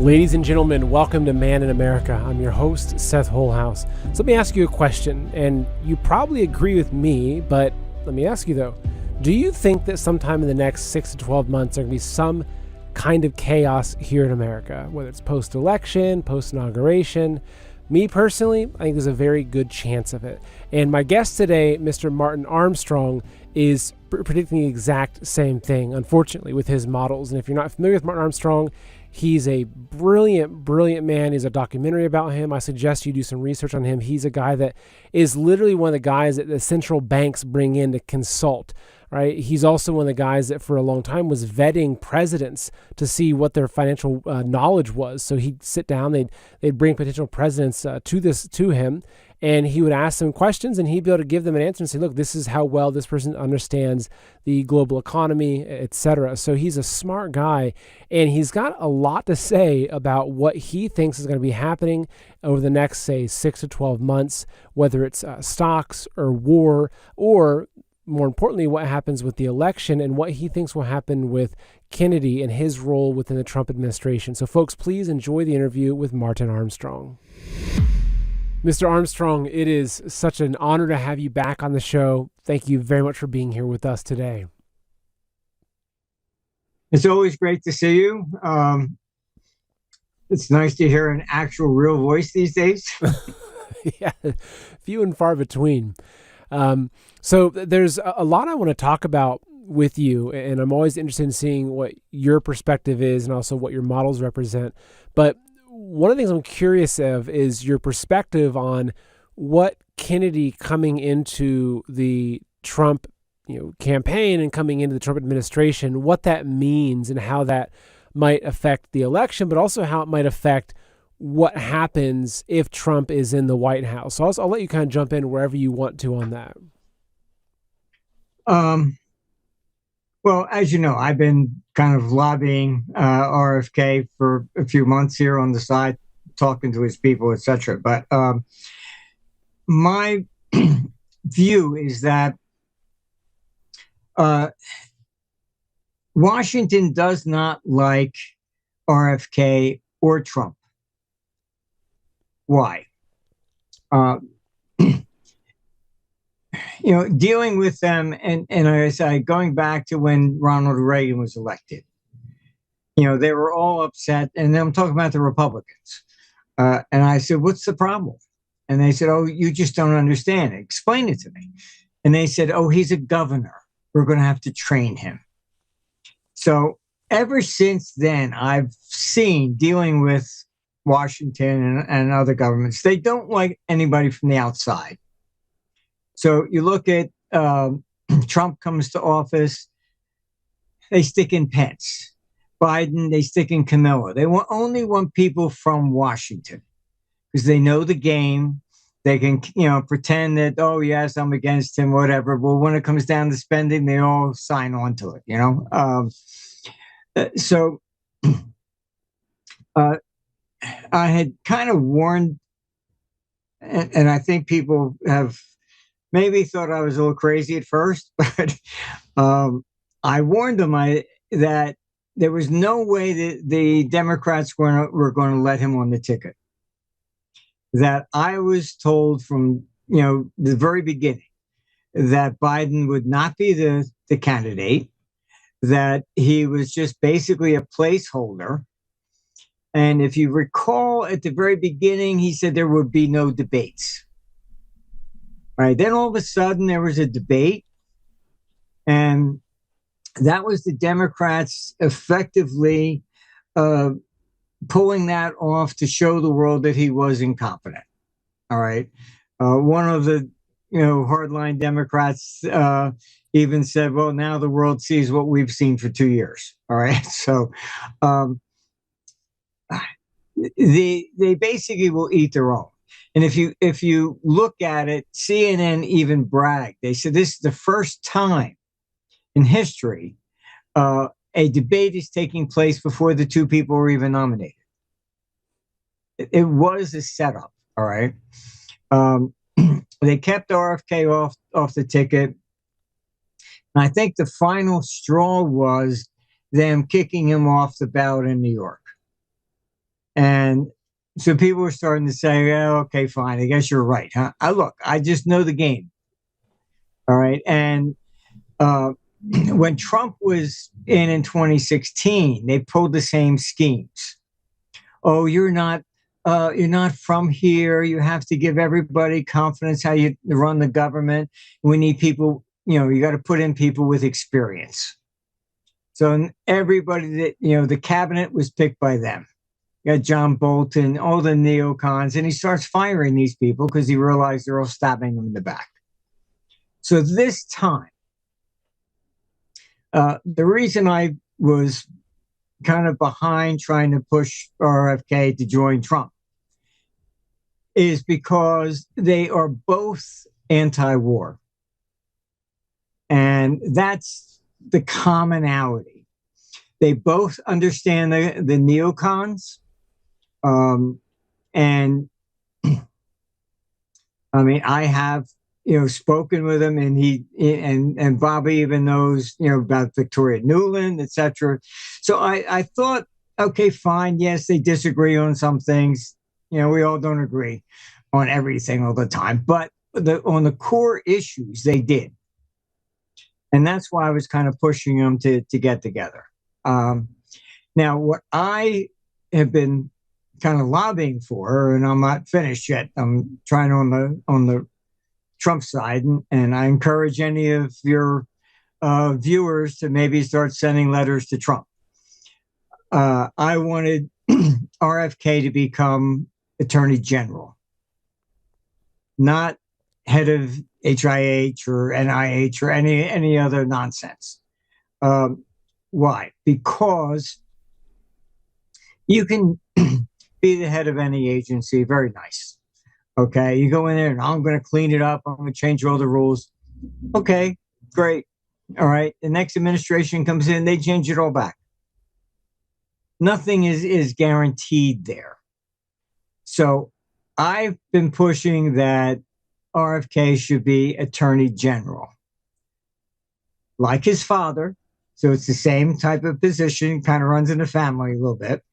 Ladies and gentlemen, welcome to Man in America. I'm your host, Seth Holhouse. So let me ask you a question, and you probably agree with me, but let me ask you though, do you think that sometime in the next 6 to 12 months there can be some kind of chaos here in America, whether it's post-election, post-inauguration? Me personally, I think there's a very good chance of it. And my guest today, Mr. Martin Armstrong, is predicting the exact same thing, unfortunately, with his models. And if you're not familiar with Martin Armstrong, he's a brilliant man. There's a documentary about him. I suggest you do some research on him. He's a guy that is literally one of the guys that the central banks bring in to consult, right? He's also one of the guys that for a long time was vetting presidents to see what their financial knowledge was. So he'd sit down, they'd bring potential presidents to him, and he would ask them questions, and he'd be able to give them an answer and say, look, this is how well this person understands the global economy, etc. So he's a smart guy, and he's got a lot to say about what he thinks is going to be happening over the next, say, 6 to 12 months, whether it's stocks or war, or more importantly, what happens with the election and what he thinks will happen with Kennedy and his role within the Trump administration. So folks, please enjoy the interview with Martin Armstrong. Mr. Armstrong, it is such an honor to have you back on the show. Thank you very much for being here with us today. It's always great to see you. It's nice to hear an actual real voice these days. Yeah, few and far between. So there's a lot I want to talk about with you, and I'm always interested in seeing what your perspective is and also what your models represent. But one of the things I'm curious of is your perspective on what Kennedy coming into the Trump, campaign and coming into the Trump administration, what that means and how that might affect the election, but also how it might affect what happens if Trump is in the White House. So I'll let you kind of jump in wherever you want to on that. Well, as you know, I've been kind of lobbying RFK for a few months here on the side, talking to his people, etc. But my view is that Washington does not like RFK or Trump. Why? Dealing with them, and like I said, going back to when Ronald Reagan was elected, they were all upset, and I'm talking about the Republicans. And I said, what's the problem? And they said, oh, you just don't understand it. Explain it to me. And they said, oh, he's a governor. We're going to have to train him. So ever since then, I've seen, dealing with Washington and other governments, they don't like anybody from the outside. So you look at Trump comes to office, they stick in Pence. Biden, they stick in Camilla. They only want people from Washington because they know the game. They can, pretend that, oh, yes, I'm against him, whatever. But when it comes down to spending, they all sign on to it, So I had kind of warned, and I think people have maybe thought I was a little crazy at first, but I warned them that there was no way that the Democrats were going to let him on the ticket. That I was told from the very beginning that Biden would not be the candidate, that he was just basically a placeholder. And if you recall, at the very beginning, he said there would be no debates. Right. Then all of a sudden there was a debate, and that was the Democrats effectively pulling that off to show the world that he was incompetent. All right. One of the hardline Democrats even said, well, now the world sees what we've seen for 2 years. All right. So they basically will eat their own. And if you look at it, CNN even bragged. They said this is the first time in history a debate is taking place before the two people were even nominated. It was a setup, all right? They kept RFK off the ticket. And I think the final straw was them kicking him off the ballot in New York. And so people were starting to say, "Oh, okay, fine. I guess you're right, huh?" I just know the game. All right. And when Trump was in 2016, they pulled the same schemes. Oh, you're not from here. You have to give everybody confidence how you run the government. We need people, you got to put in people with experience. So everybody that, the cabinet was picked by them. You got John Bolton, all the neocons, and he starts firing these people because he realized they're all stabbing him in the back. So this time, the reason I was kind of behind trying to push RFK to join Trump is because they are both anti-war. And that's the commonality. They both understand the neocons. And I mean, I have, spoken with him, and and Bobby even knows, about Victoria Nuland, etc. So I thought, okay, fine. Yes, they disagree on some things. We all don't agree on everything all the time, but on the core issues, they did. And that's why I was kind of pushing them to get together. Now, what I have been kind of lobbying for, and I'm not finished yet. I'm trying on the Trump side, and I encourage any of your viewers to maybe start sending letters to Trump. I wanted RFK to become Attorney General, not head of HIH or NIH or any other nonsense. Why? Because you can be the head of any agency, very nice. Okay, you go in there and I'm going to clean it up. I'm going to change all the rules. Okay, great. All right. The next administration comes in, they change it all back. Nothing is guaranteed there. So I've been pushing that RFK should be Attorney General, like his father. So it's the same type of position, kind of runs in the family a little bit.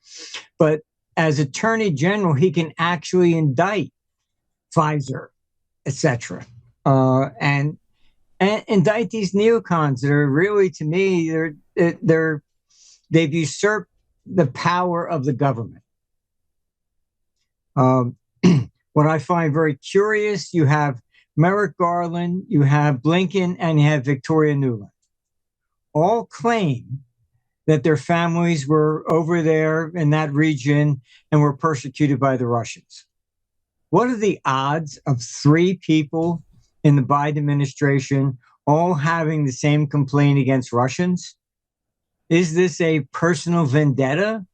But as Attorney General, he can actually indict Pfizer, etc., and indict these neocons that are really, to me, they've usurped the power of the government. What I find very curious, you have Merrick Garland, you have Blinken, and you have Victoria Nuland. All claim that their families were over there in that region and were persecuted by the Russians. What are the odds of 3 people in the Biden administration all having the same complaint against Russians? Is this a personal vendetta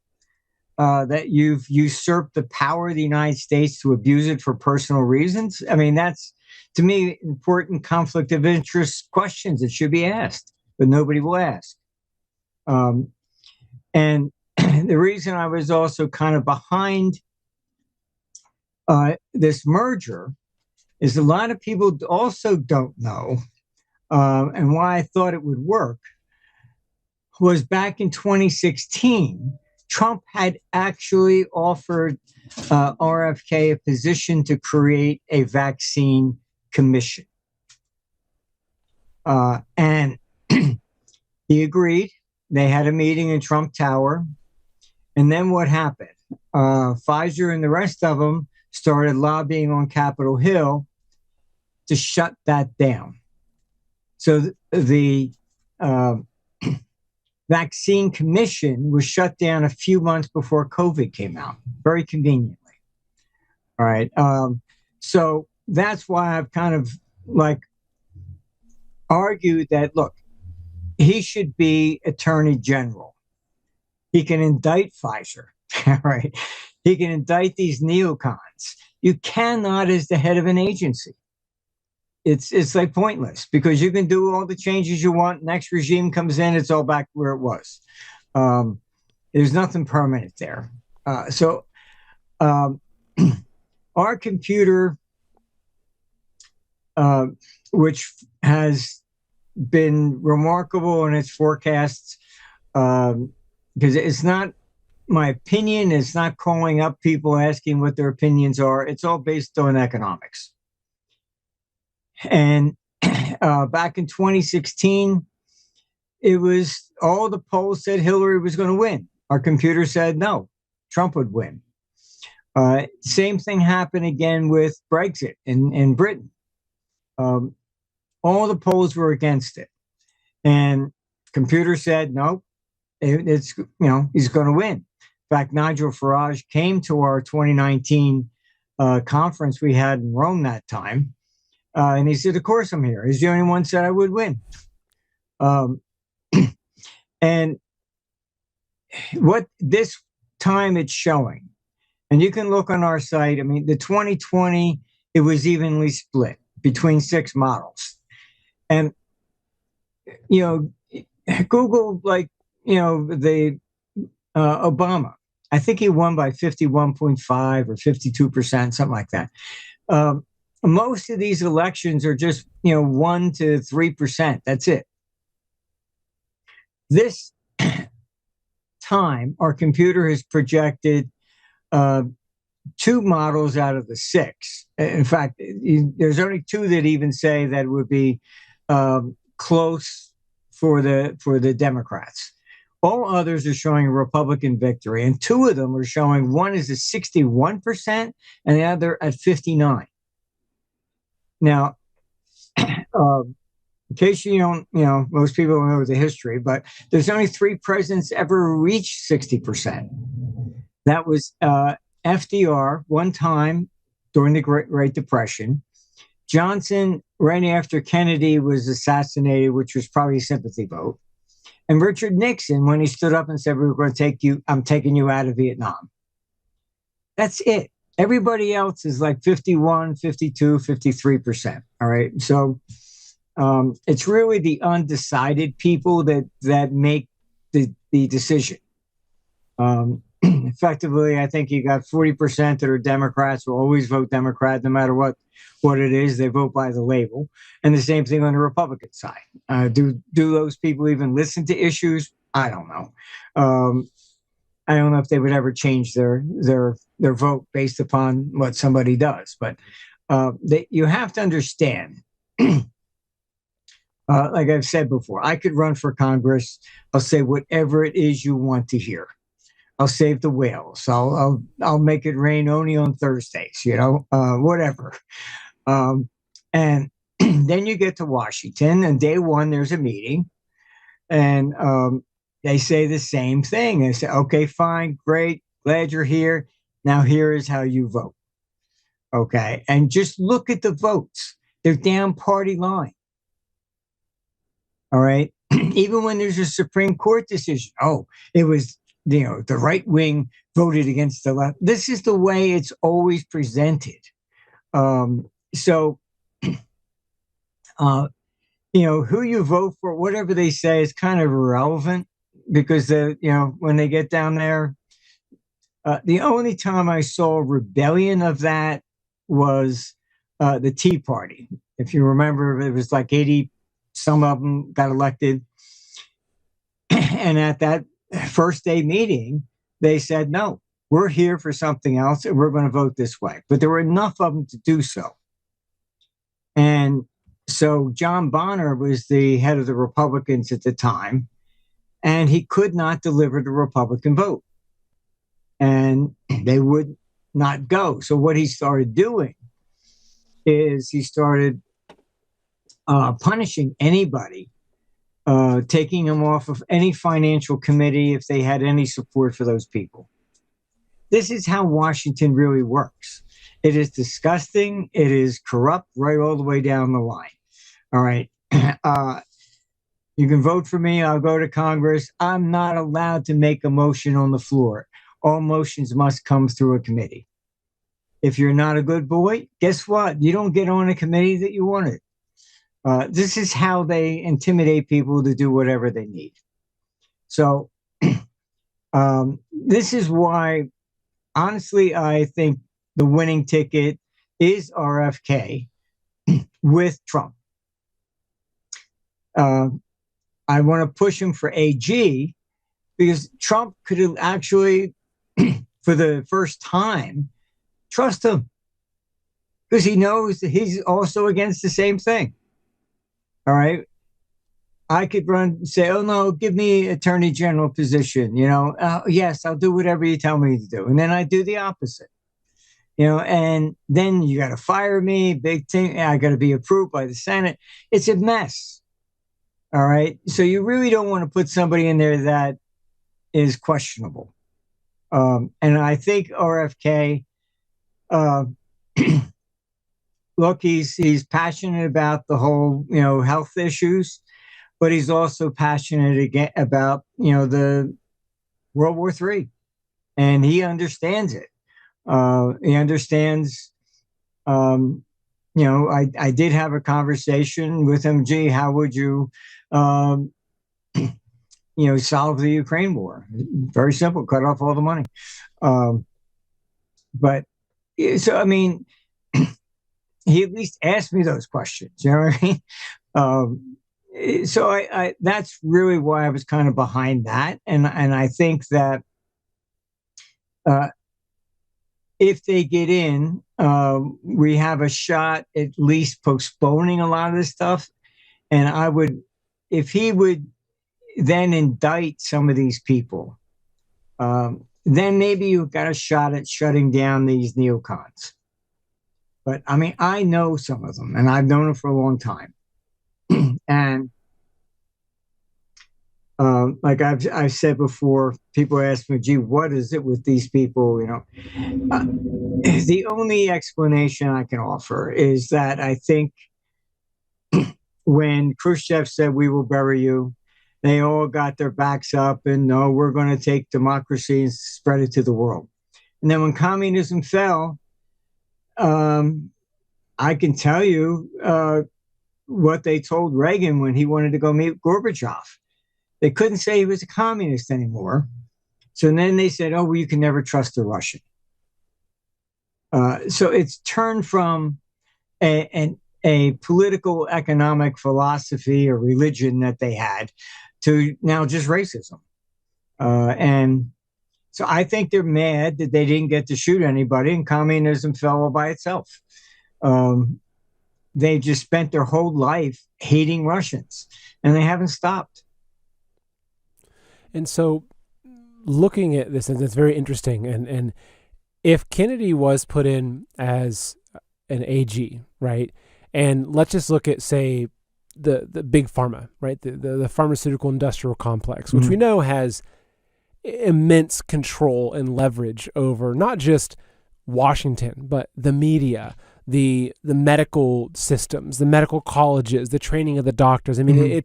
that you've usurped the power of the United States to abuse it for personal reasons? I mean, that's, to me, important conflict of interest questions that should be asked, but nobody will ask. And the reason I was also kind of behind this merger is a lot of people also don't know, and why I thought it would work was back in 2016, Trump had actually offered RFK a position to create a vaccine commission. And he agreed. They had a meeting in Trump Tower. And then what happened? Pfizer and the rest of them started lobbying on Capitol Hill to shut that down. So the vaccine commission was shut down a few months before COVID came out, very conveniently. All right. So that's why I've kind of argued that, look, he should be Attorney General. He can indict Pfizer, right? He can indict these neocons. You cannot, as the head of an agency. It's like pointless, because you can do all the changes you want. Next regime comes in, it's all back where it was. There's nothing permanent there. So our computer, which has been remarkable in its forecasts, because it's not my opinion. It's not calling up people asking what their opinions are. It's all based on economics. And back in 2016, it was all the polls said Hillary was going to win. Our computer said no, Trump would win. Same thing happened again with Brexit in Britain. All the polls were against it. And computer said, no, it's, he's going to win. In fact, Nigel Farage came to our 2019 conference we had in Rome that time. And he said, of course I'm here. He's the only one said I would win. And what this time it's showing, and you can look on our site, I mean, the 2020, it was evenly split between 6 models. And, Google, the Obama, I think he won by 51.5 or 52%, something like that. Most of these elections are just, 1 to 3%. That's it. This time, our computer has projected 2 models out of the 6. In fact, there's only 2 that even say that it would be close for the Democrats. All others are showing a Republican victory, and 2 of them are showing, one is at 61% and the other at 59%. Now, in case you don't, most people don't know the history, but there's only 3 presidents ever reached 60%. That was FDR one time during the Great Depression, Johnson right after Kennedy was assassinated, which was probably a sympathy vote, and Richard Nixon when he stood up and said, "We're going to take you, I'm taking you out of Vietnam." That's it. Everybody else is like 51, 52, 53%. All right. So it's really the undecided people that make the decision. Effectively, I think you got 40% that are Democrats who always vote Democrat, no matter what it is. They vote by the label. And the same thing on the Republican side. Do those people even listen to issues? I don't know. I don't know if they would ever change their vote based upon what somebody does. But you have to understand, like I've said before, I could run for Congress. I'll say whatever it is you want to hear. I'll save the whales. I'll make it rain only on Thursdays, whatever. And then you get to Washington, and day one, there's a meeting, and they say the same thing. They say, okay, fine, great, glad you're here. Now here is how you vote. Okay, and just look at the votes. They're down party line. All right, even when there's a Supreme Court decision, it was, the right wing voted against the left. This is the way it's always presented. So, who you vote for, whatever they say, is kind of irrelevant because when they get down there, the only time I saw rebellion of that was the Tea Party. If you remember, it was like 80, some of them got elected. And at that first day meeting, they said, no, we're here for something else and we're going to vote this way. But there were enough of them to do so. And so John Bonner was the head of the Republicans at the time, and he could not deliver the Republican vote. And they would not go. So what he started doing is he started punishing anybody, taking them off of any financial committee if they had any support for those people. This is how Washington really works. It is disgusting. It is corrupt right all the way down the line. All right. You can vote for me. I'll go to Congress. I'm not allowed to make a motion on the floor. All motions must come through a committee. If you're not a good boy, guess what? You don't get on a committee that you wanted. This is how they intimidate people to do whatever they need. So this is why, honestly, I think the winning ticket is RFK with Trump. I want to push him for AG because Trump could actually for the first time, trust him because he knows that he's also against the same thing. All right. I could run and say, oh, no, give me attorney general position. Yes, I'll do whatever you tell me to do. And then I do the opposite, and then you got to fire me. Big thing. I got to be approved by the Senate. It's a mess. All right. So you really don't want to put somebody in there that is questionable. And I think RFK, uh, look, he's passionate about the whole, health issues, but he's also passionate again about, the World War III, and he understands it. He understands. I did have a conversation with him. Gee, how would you, solve the Ukraine war? Very simple: cut off all the money. But so, I mean, he at least asked me those questions. You know what I mean? So I that's really why I was kind of behind that, and I think that if they get in, we have a shot at least postponing a lot of this stuff. And I would, if he would then indict some of these people, then maybe you've got a shot at shutting down these neocons. But I mean, I know some of them, and I've known them for a long time. And like I've said before, people ask me, "Gee, what is it with these people?" The only explanation I can offer is that I think when Khrushchev said, "We will bury you," they all got their backs up and no, we're going to take democracy and spread it to the world. And then when communism fell, I can tell you what they told Reagan when he wanted to go meet Gorbachev. They couldn't say he was a communist anymore. So then they said, oh, well, you can never trust a Russian. So it's turned from a political economic philosophy or religion that they had to now just racism. And so I think they're mad that they didn't get to shoot anybody and communism fell all by itself. They just spent their whole life hating Russians and they haven't stopped. And so looking at this, and it's very interesting. And if Kennedy was put in as an AG, right? And let's just look at, say, the big pharma, right? The pharmaceutical industrial complex, which we know has immense control and leverage over not just Washington, but the media, the medical systems, the medical colleges, the training of the doctors. I mean,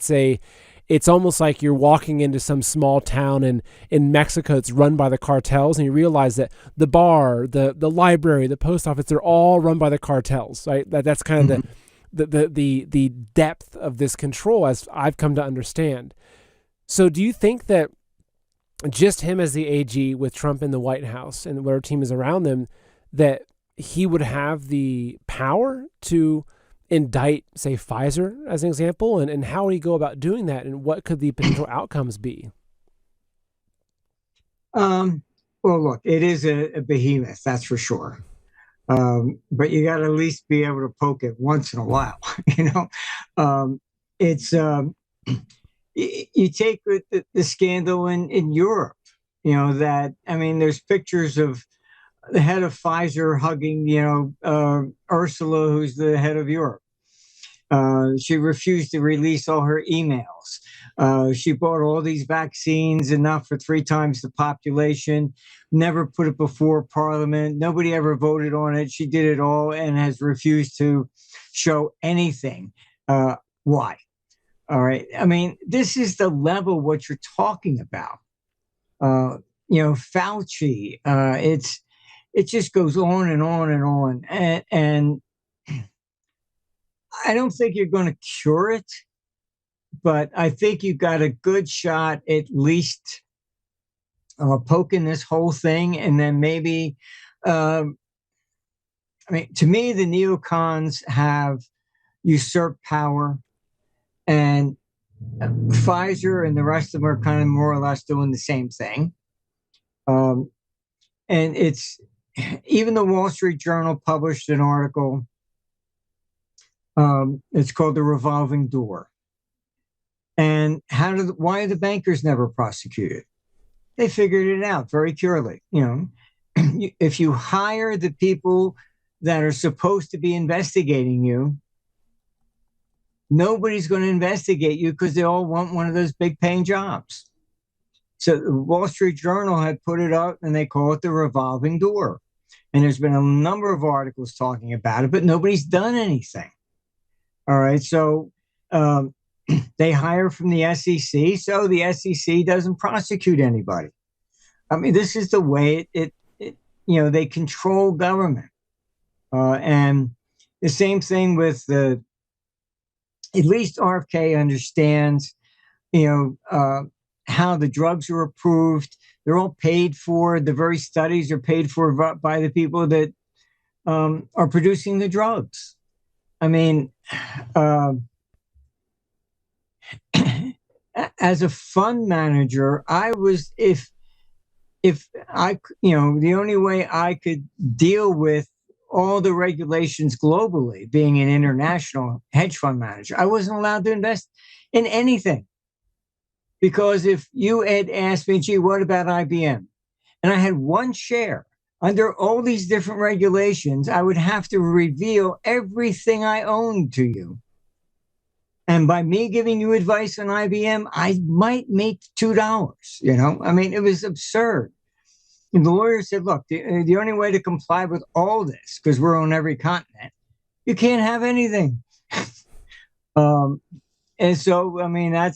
it's almost like you're walking into some small town in Mexico. It's run by the cartels, and you realize that the bar, the library, the post office, they're all run by the cartels, right? That's kind of the depth of this control, as I've come to understand. So do you think that just him as the AG with Trump in the White House and whatever team is around them, that he would have the power to indict, say, Pfizer as an example, and how would he go about doing that, and what could the potential outcomes be? Well, look, it is a behemoth, that's for sure. But you got to at least be able to poke it once in a while. It's you take the scandal in Europe. That, I mean, there's pictures of the head of Pfizer hugging, Ursula, who's the head of Europe. She refused to release all her emails. She bought all these vaccines, enough for 3 times the population, never put it before Parliament. Nobody ever voted on it. She did it all and has refused to show anything. Why? All right. I mean, this is the level what you're talking about. Fauci, it just goes on and on and on. And I don't think you're going to cure it, but I think you got a good shot at least poking this whole thing. And then maybe, to me, the neocons have usurped power, and Pfizer and the rest of them are kind of more or less doing the same thing. And even the Wall Street Journal published an article. It's called The Revolving Door. And why are the bankers never prosecuted? They figured it out very purely. If you hire the people that are supposed to be investigating you, nobody's going to investigate you because they all want one of those big paying jobs. So the Wall Street Journal had put it up and they call it the revolving door. And there's been a number of articles talking about it, but nobody's done anything. All right. So they hire from the SEC. So the SEC doesn't prosecute anybody. I mean, this is the way they control government. And the same thing with at least RFK understands, how the drugs are approved. They're all paid for. The very studies are paid for by the people that are producing the drugs. I mean, as a fund manager, if I, the only way I could deal with all the regulations globally, being an international hedge fund manager, I wasn't allowed to invest in anything. Because if you had asked me, gee, what about IBM? And I had one share under all these different regulations, I would have to reveal everything I owned to you. And by me giving you advice on IBM, I might make $2. I mean, it was absurd. And the lawyer said, look, the only way to comply with all this, because we're on every continent, you can't have anything. And so, I mean, I'd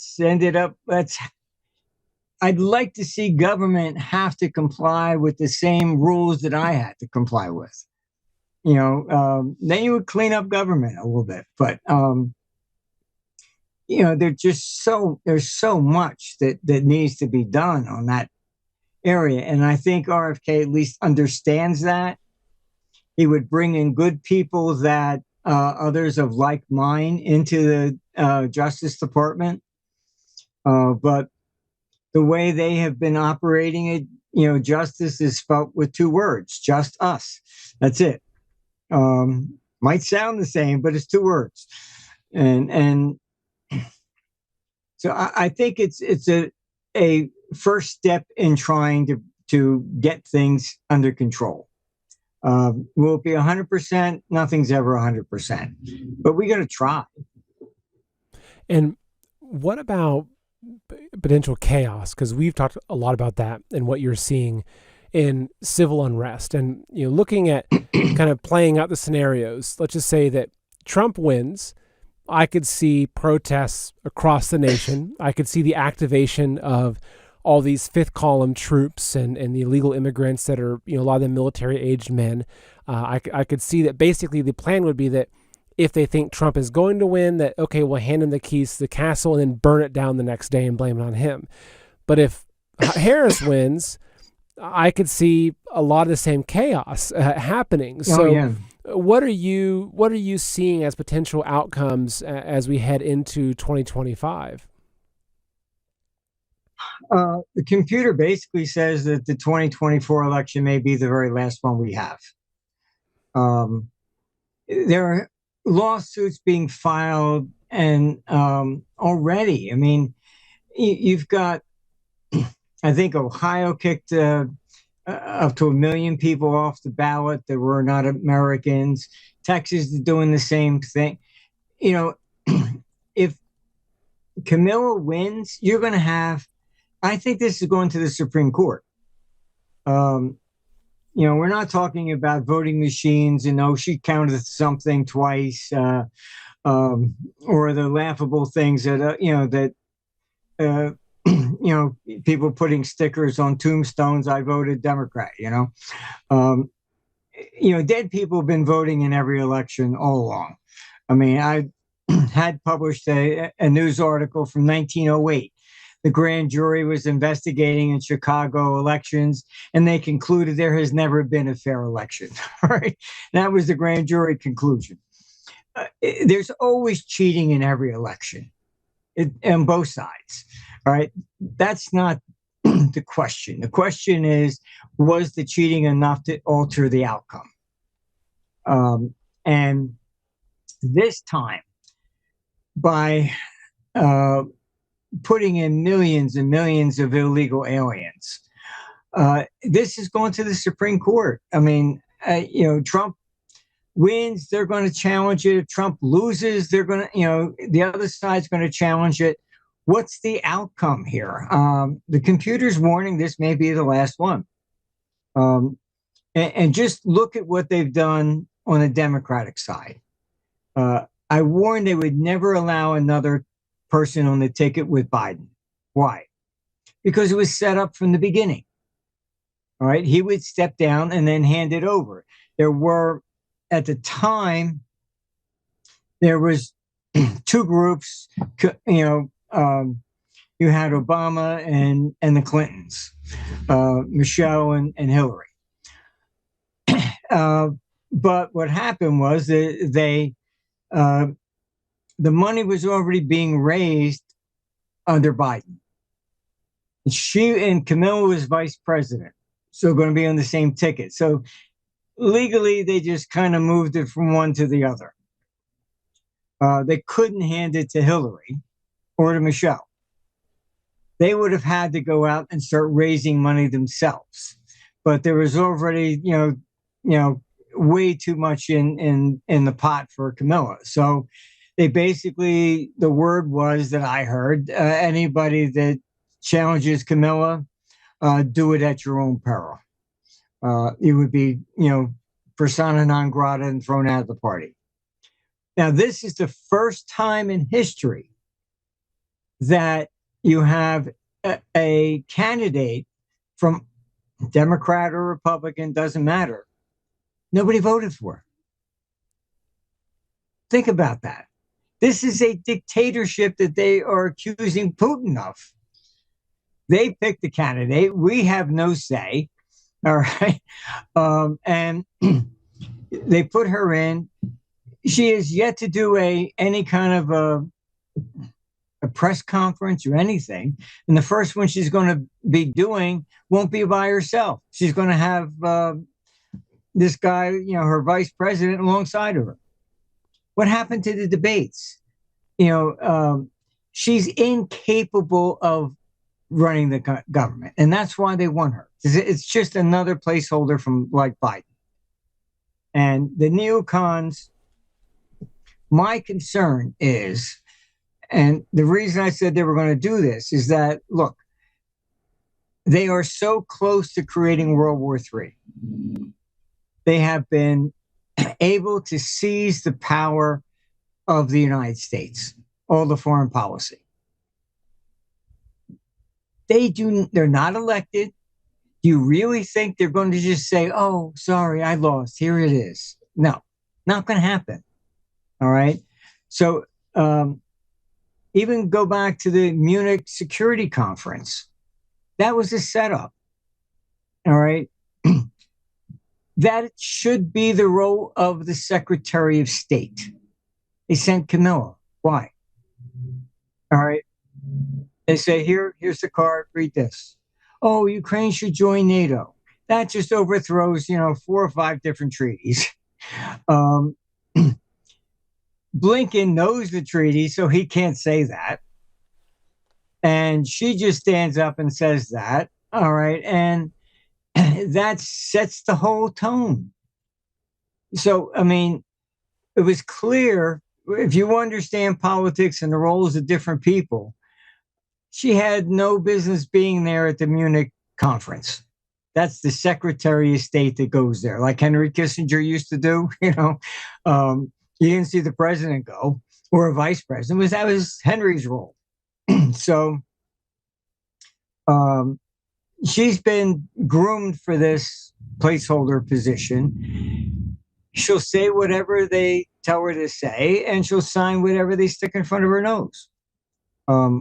like to see government have to comply with the same rules that I had to comply with. Then you would clean up government a little bit. But, there's so much that needs to be done on that area. And I think RFK at least understands that. He would bring in good people that others of like mind into the Justice Department. But the way they have been operating it, justice is spelt with two words, just us. That's it. Might sound the same, but it's two words. And so I think it's a first step in trying to get things under control. Will it be 100%? Nothing's ever 100%, but we got to try. And what about potential chaos? Because we've talked a lot about that and what you're seeing in civil unrest, and looking at kind of playing out the scenarios. Let's just say that Trump wins. I could see protests across the nation. I could see the activation of all these fifth column troops and the illegal immigrants that are, a lot of them military aged men. I could see that basically the plan would be that if they think Trump is going to win, that, okay, we'll hand him the keys to the castle and then burn it down the next day and blame it on him. But if Harris wins, I could see a lot of the same chaos happening. So what are you seeing as potential outcomes as we head into 2025? The computer basically says that the 2024 election may be the very last one we have. There are lawsuits being filed, and already, I mean, you've got, I think Ohio kicked up to 1 million people off the ballot that were not Americans. Texas is doing the same thing. If Camilla wins, you're going to have, I think this is going to the Supreme Court. We're not talking about voting machines and, she counted something twice, or the laughable things that, people putting stickers on tombstones. I voted Democrat, dead people have been voting in every election all along. I mean, I had published a news article from 1908. The grand jury was investigating in Chicago elections, and they concluded there has never been a fair election. Right? That was the grand jury conclusion. There's always cheating in every election, on both sides. All right, that's not the question. The question is, was the cheating enough to alter the outcome? And this time, by putting in millions and millions of illegal aliens, this is going to the Supreme Court. I mean, Trump wins, they're going to challenge it. If Trump loses, they're going to, the other side's going to challenge it. What's the outcome here? The computer's warning this may be the last one. And just look at what they've done on the Democratic side. I warned they would never allow another person on the ticket with Biden. Why? Because it was set up from the beginning. All right. He would step down and then hand it over. There were, at the time, there was two groups, you had Obama and the Clintons, Michelle and Hillary. But what happened was that the money was already being raised under Biden. She and Camilla was vice president, so going to be on the same ticket. So legally, they just kind of moved it from one to the other. They couldn't hand it to Hillary or to Michelle. They would have had to go out and start raising money themselves. But there was already, way too much in the pot for Camilla. So they basically, the word was that I heard, anybody that challenges Camilla, do it at your own peril. It would be, persona non grata and thrown out of the party. Now, this is the first time in history that you have a candidate from Democrat or Republican, doesn't matter. Nobody voted for. Think about that. This is a dictatorship that they are accusing Putin of. They picked the candidate. We have no say. All right. And they put her in. She has yet to do any kind of a press conference or anything. And the first one she's going to be doing won't be by herself. She's going to have this guy, her vice president alongside of her. What happened to the debates? She's incapable of running the government. And that's why they want her. It's just another placeholder from like Biden. And the neocons, my concern is, and the reason I said they were going to do this is that, look, they are so close to creating World War III. They have been able to seize the power of the United States, all the foreign policy. They're not elected. Do you really think they're going to just say, oh, sorry, I lost. Here it is. No, not going to happen. All right. So even go back to the Munich Security Conference. That was a setup. All right. That should be the role of the Secretary of State. They sent Camilla. Why? All right. They say, here's the card, read this. Oh, Ukraine should join NATO. That just overthrows, 4 or 5 different treaties. Blinken knows the treaty, so he can't say that. And she just stands up and says that. All right. And that sets the whole tone. So, I mean, it was clear, if you understand politics and the roles of different people, she had no business being there at the Munich conference. That's the Secretary of State that goes there, like Henry Kissinger used to do. You didn't see the president go or a vice president. That was Henry's role. So she's been groomed for this placeholder position. She'll say whatever they tell her to say, and she'll sign whatever they stick in front of her nose.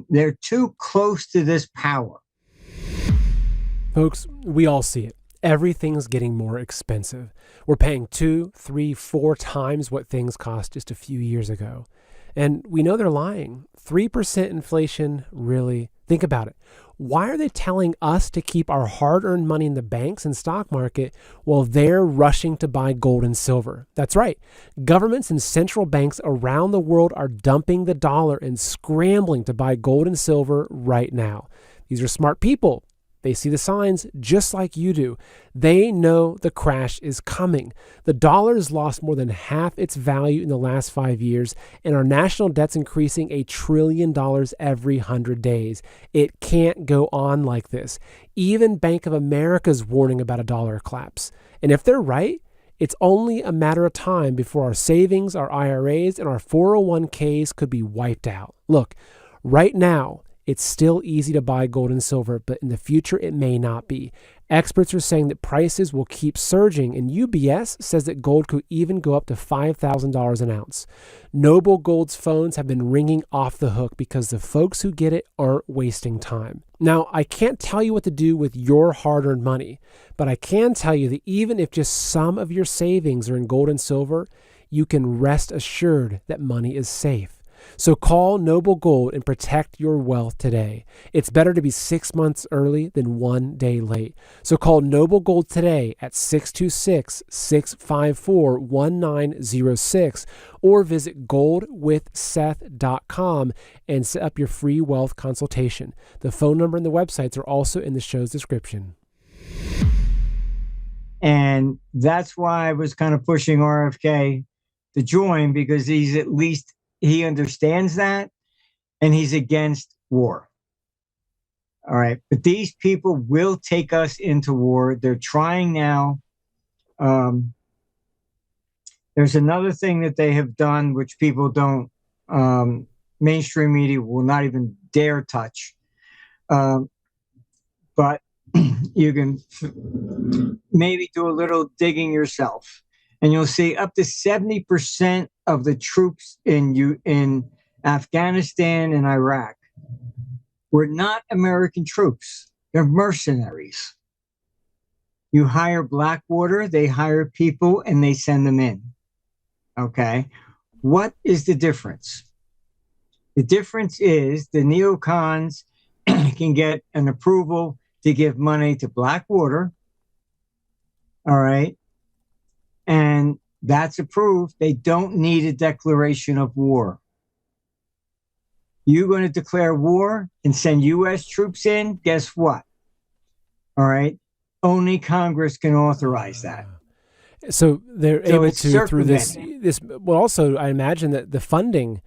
They're too close to this power. Folks, we all see it. Everything's getting more expensive. We're paying 2, 3, 4 times what things cost just a few years ago. And we know they're lying. 3% inflation really Think about it. Why are they telling us to keep our hard-earned money in the banks and stock market while they're rushing to buy gold and silver? That's right. Governments and central banks around the world are dumping the dollar and scrambling to buy gold and silver right now. These are smart people. They see the signs just like you do. They know the crash is coming. The dollar has lost more than half its value in the last 5 years, and our national debt's increasing $1 trillion every 100 days. It can't go on like this. Even Bank of America's warning about a dollar collapse. And if they're right, it's only a matter of time before our savings, our IRAs, and our 401ks could be wiped out. Look, right now, it's still easy to buy gold and silver, but in the future, it may not be. Experts are saying that prices will keep surging, and UBS says that gold could even go up to $5,000 an ounce. Noble Gold's phones have been ringing off the hook because the folks who get it aren't wasting time. Now, I can't tell you what to do with your hard-earned money, but I can tell you that even if just some of your savings are in gold and silver, you can rest assured that money is safe. So call Noble Gold and protect your wealth today. It's better to be 6 months early than 1 day late. So call Noble Gold today at 626-654-1906 or visit goldwithseth.com and set up your free wealth consultation. The phone number and the websites are also in the show's description. And that's why I was kind of pushing RFK to join, because he's at least he understands that, and he's against war. All right. But these people will take us into war. They're trying now. There's another thing that they have done, which people don't, mainstream media will not even dare touch. But you can maybe do a little digging yourself, and you'll see up to 70% of the troops in Afghanistan and Iraq were not American troops. They're mercenaries. You hire Blackwater, they hire people, and they send them in. Okay? What is the difference? The difference is the neocons can get an approval to give money to Blackwater. All right? And that's approved. They don't need a declaration of war. You're going to declare war and send U.S. troops in? Guess what? All right. Only Congress can authorize that. So they're able to, through this. Well, also, I imagine that the funding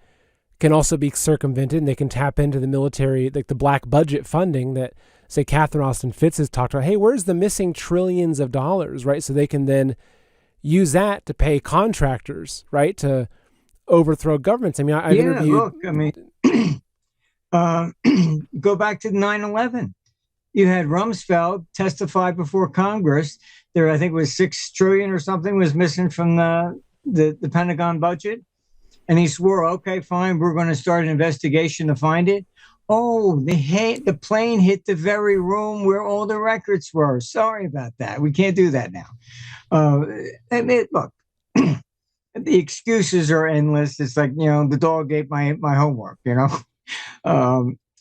can also be circumvented, and they can tap into the military, like the black budget funding that, say, Catherine Austin Fitts has talked about. Hey, where's the missing trillions of dollars, right? So they can then use that to pay contractors, right, to overthrow governments. I mean, I've interviewed. Look, I mean, go back to 9/11. You had Rumsfeld testify before Congress. There, I think it was $6 trillion or something was missing from the Pentagon budget, and he swore, "Okay, fine, we're going to start an investigation to find it." Oh, the plane hit the very room where all the records were. Sorry about that. We can't do that now. I mean, look, the excuses are endless. It's like, the dog ate my homework,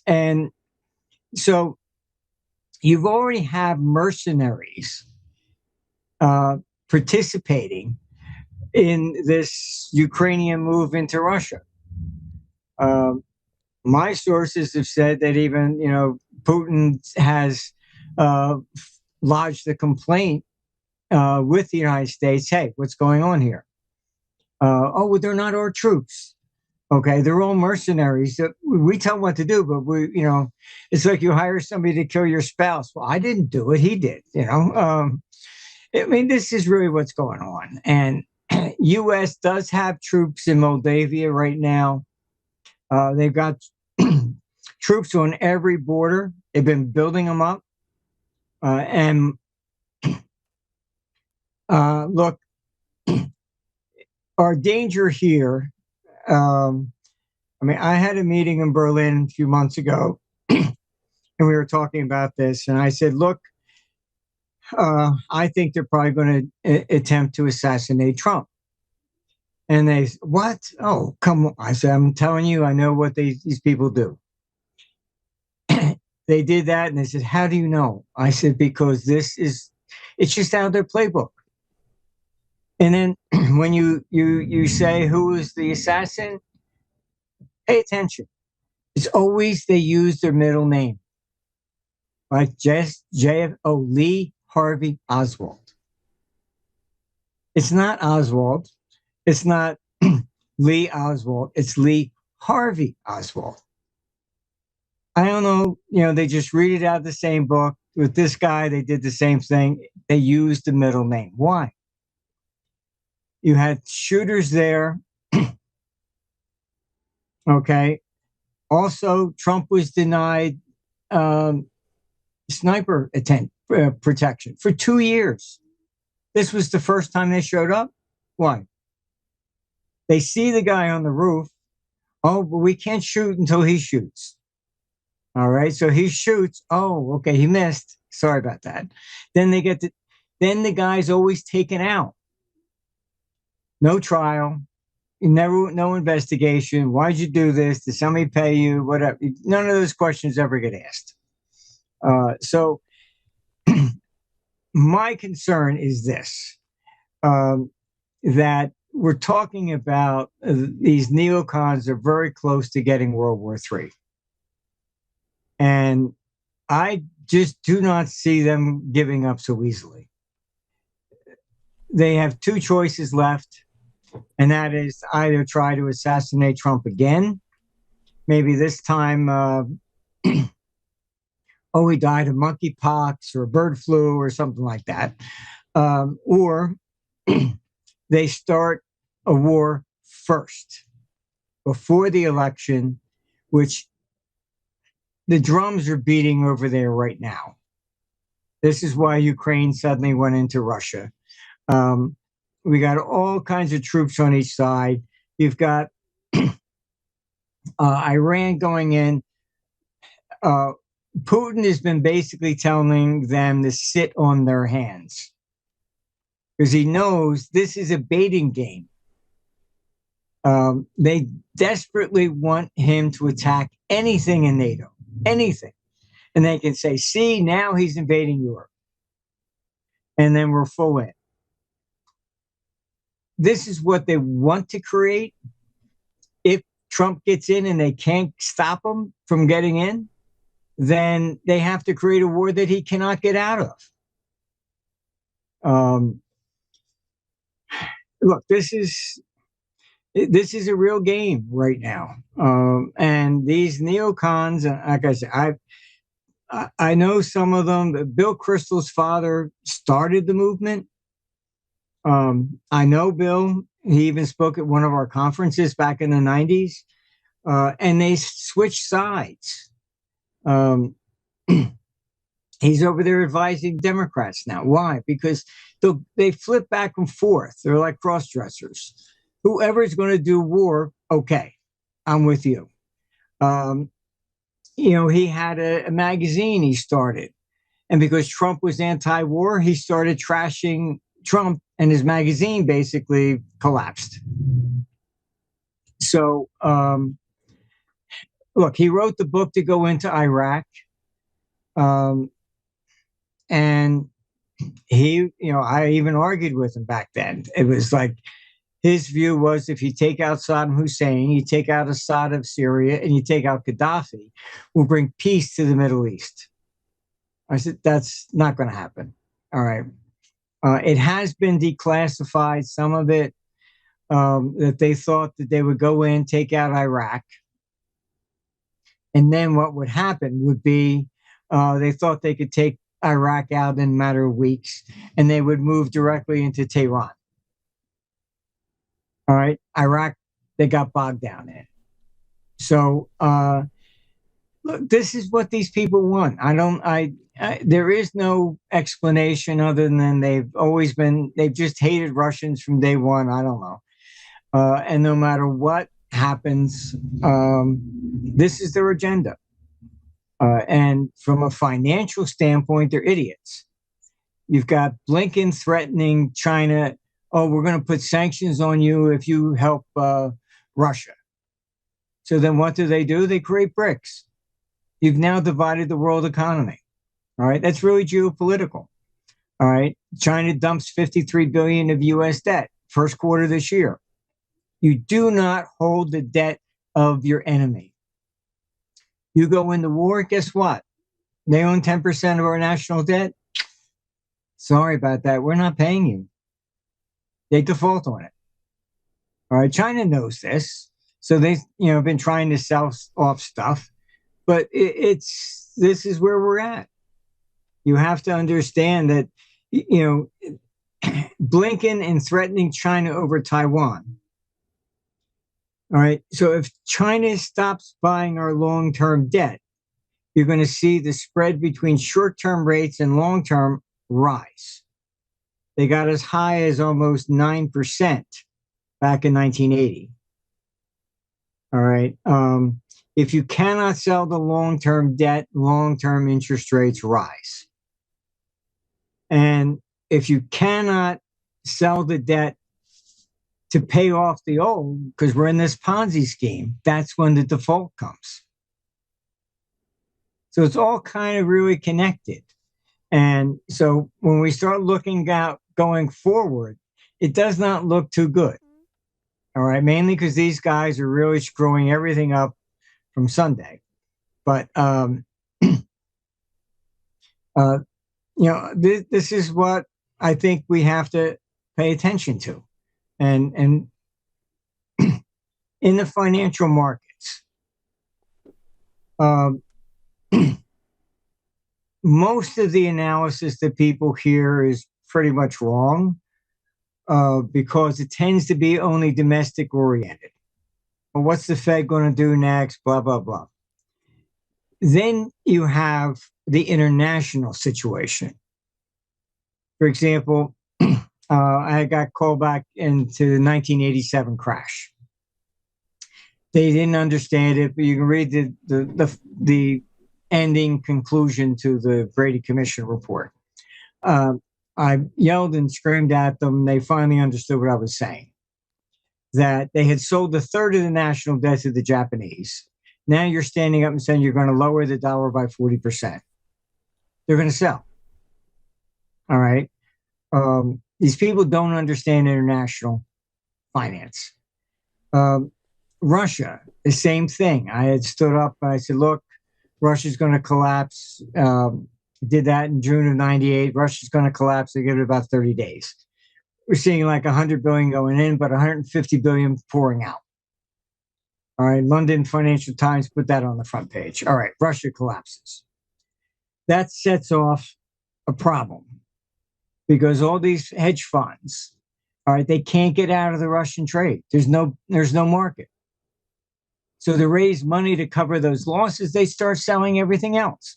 and so you've already have mercenaries participating in this Ukrainian move into Russia. My sources have said that even, Putin has lodged a complaint with the United States. Hey, what's going on here? Well, they're not our troops. Okay, they're all mercenaries. We tell them what to do, but it's like you hire somebody to kill your spouse. Well, I didn't do it. He did, I mean, this is really what's going on. And U.S. does have troops in Moldavia right now. They've got troops on every border. They've been building them up. And look, our danger here, I mean, I had a meeting in Berlin a few months ago, and we were talking about this, and I said, look, I think they're probably going to attempt to assassinate Trump. And they said, what? Oh, come on. I said, I'm telling you, I know what these people do. They did that, and they said, "How do you know?" I said, "Because it's just out of their playbook." And then when you say who is the assassin, pay attention. It's always they use their middle name, like JFO Lee Harvey Oswald. It's not Oswald. It's not Lee Oswald. It's Lee Harvey Oswald. I don't know. They just read it out of the same book. With this guy, they did the same thing. They used the middle name. Why? You had shooters there. Okay. Also, Trump was denied sniper protection for 2 years. This was the first time they showed up. Why? They see the guy on the roof. Oh, but we can't shoot until he shoots. All right. So he shoots. Oh, okay. He missed. Sorry about that. Then then the guy's always taken out. No trial. No investigation. Why'd you do this? Did somebody pay you? Whatever. None of those questions ever get asked. So my concern is this, that we're talking about these neocons are very close to getting World War III. And I just do not see them giving up so easily. They have two choices left, and that is either try to assassinate Trump again, maybe this time, he died of monkeypox or bird flu or something like that, or they start a war first before the election, which the drums are beating over there right now. This is why Ukraine suddenly went into Russia. We got all kinds of troops on each side. You've got Iran going in. Putin has been basically telling them to sit on their hands because he knows this is a baiting game. They desperately want him to attack anything in NATO, anything. And they can say, see, now he's invading Europe. And then we're full in. This is what they want to create. If Trump gets in and they can't stop him from getting in, then they have to create a war that he cannot get out of. Look, this is a real game right now. And these neocons, like I said, I know some of them. Bill Kristol's father started the movement. I know Bill. He even spoke at one of our conferences back in the 90s. And they switched sides. He's over there advising Democrats now. Why? Because they flip back and forth. They're like cross-dressers. Whoever's going to do war, okay, I'm with you. He had a magazine he started. And because Trump was anti-war, he started trashing Trump, and his magazine basically collapsed. So, look, he wrote the book to go into Iraq. And he, I even argued with him back then. It was like, his view was if you take out Saddam Hussein, you take out Assad of Syria, and you take out Gaddafi, we'll bring peace to the Middle East. I said, that's not going to happen. All right. It has been declassified, some of it, that they thought that they would go in, take out Iraq. And then what would happen would be they thought they could take Iraq out in a matter of weeks, and they would move directly into Tehran. All right. Iraq, they got bogged down in. So, look, this is what these people want. There is no explanation other than they've just hated Russians from day one. I don't know. And no matter what happens, this is their agenda. And from a financial standpoint, they're idiots. You've got Blinken threatening China, we're going to put sanctions on you if you help Russia. So then what do? They create BRICS. You've now divided the world economy. All right. That's really geopolitical. All right. China dumps 53 billion of US debt first quarter this year. You do not hold the debt of your enemy. You go into war, guess what? They own 10% of our national debt. Sorry about that. We're not paying you. They default on it. All right. China knows this. So they've been trying to sell off stuff, but this is where we're at. You have to understand that, Blinken and threatening China over Taiwan. All right. So if China stops buying our long-term debt, you're going to see the spread between short-term rates and long-term rise. They got as high as almost 9% back in 1980. All right. If you cannot sell the long-term debt, long-term interest rates rise. And if you cannot sell the debt to pay off the old, because we're in this Ponzi scheme, that's when the default comes. So it's all kind of really connected. And so when we start looking out going forward, it does not look too good. All right. Mainly because these guys are really screwing everything up from Sunday. But, this is what I think we have to pay attention to. And in the financial markets, most of the analysis that people hear is pretty much wrong because it tends to be only domestic oriented. Well, what's the Fed going to do next? Blah, blah, blah. Then you have the international situation. For example, I got called back into the 1987 crash. They didn't understand it, but you can read the ending conclusion to the Brady Commission report. I yelled and screamed at them. They finally understood what I was saying, that they had sold a third of the national debt to the Japanese. Now you're standing up and saying you're going to lower the dollar by 40%. They're going to sell. All right. These people don't understand international finance. Russia, the same thing. I had stood up and I said, look, Russia's going to collapse. Did that in June of 98. Russia's going to collapse. They give it about 30 days. We're seeing like 100 billion going in, but 150 billion pouring out. All right. London Financial Times put that on the front page. All right. Russia collapses. That sets off a problem because all these hedge funds, all right, they can't get out of the Russian trade. There's no market. So to raise money to cover those losses, they start selling everything else.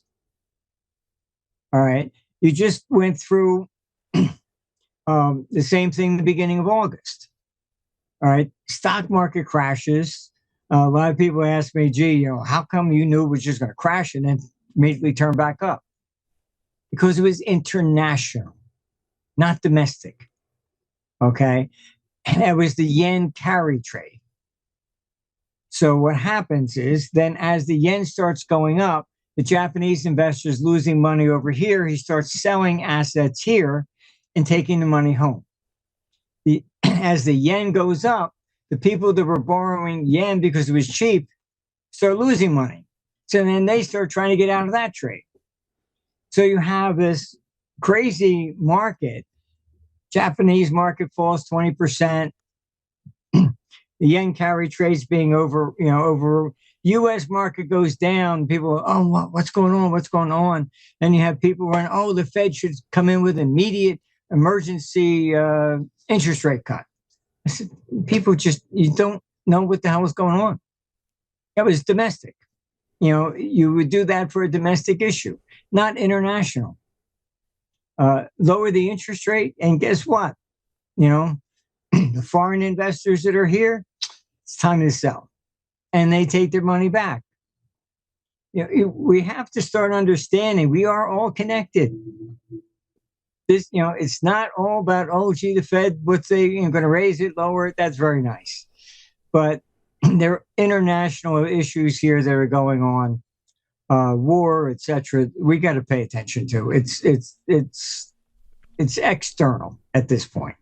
All right. You just went through the same thing in the beginning of August. All right. Stock market crashes. A lot of people ask me, gee, how come you knew it was just going to crash and then immediately turn back up? Because it was international, not domestic. Okay. And it was the yen carry trade. So what happens is then as the yen starts going up, the Japanese investors losing money over here, he starts selling assets here and taking the money home. As the yen goes up, the people that were borrowing yen because it was cheap start losing money. So then they start trying to get out of that trade. So you have this crazy market. Japanese market falls 20%. The yen carry trades being over U.S. market goes down. People are, oh, what's going on? What's going on? And you have people running, oh, the Fed should come in with immediate emergency interest rate cut. I said, people you don't know what the hell is going on. It was domestic. You would do that for a domestic issue, not international. Lower the interest rate, and guess what? The foreign investors that are here, it's time to sell. And they take their money back. We have to start understanding we are all connected. This, it's not all about, oh, gee, the Fed, what's they going to raise it, lower it? That's very nice. But there are international issues here that are going on. war, etc., we got to pay attention to. It's external at this point.